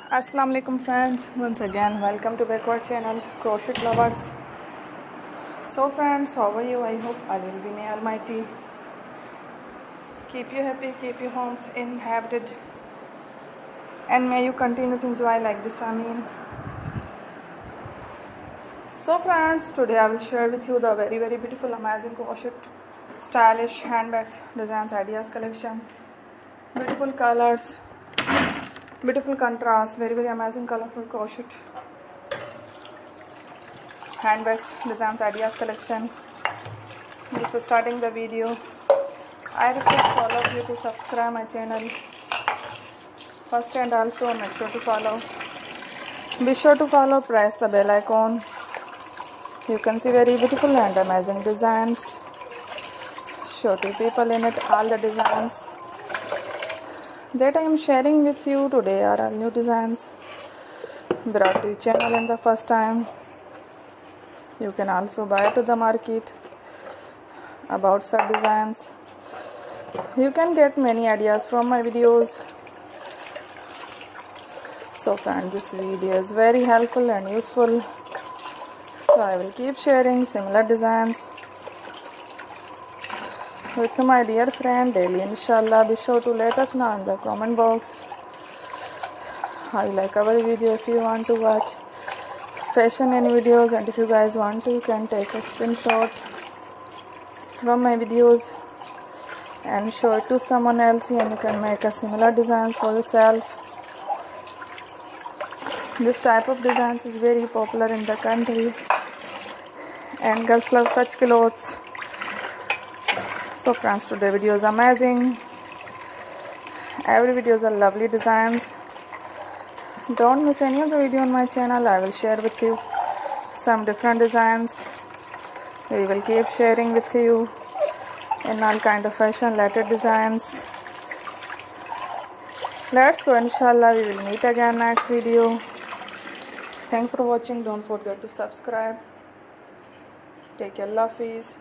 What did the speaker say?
Assalamu alaikum friends, once again welcome to backward channel Crochet Lovers. So friends, how are you? I hope Allah will be may Almighty keep you happy, keep your homes inhabited, and may you continue to enjoy like this. Ameen. So friends, today I will share with you the very beautiful amazing crochet stylish handbags designs ideas collection. Beautiful colors, beautiful contrast, very amazing colorful crochet handbags designs ideas collection. Before starting the video, I request all of you to subscribe my channel first, and also make sure to follow. Be sure to follow, press the bell icon. You can see very beautiful and amazing designs. Show to people in it. All the designs that I am sharing with you today are all new designs brought to your channel in the first time. You can also buy to the market about such designs. You can get many ideas from my videos. So friends, this video is very helpful and useful. So I will keep sharing similar designs with my dear friend daily, inshallah. Be sure to let us know in the comment box how you like our video. If you want to watch fashion and videos, and if you guys want to, you can take a screenshot from my videos and show it to someone else, and you can make a similar design for yourself. This type of designs is very popular in the country, and girls love such clothes. So friends, today video is amazing. Every video is a lovely designs. Don't miss any of the video on my channel. I will share with you some different designs. We will keep sharing with you in all kind of fashion related designs. Let's go, inshallah. We will meet again next video. Thanks for watching. Don't forget to subscribe. Take care. Allah Hafiz.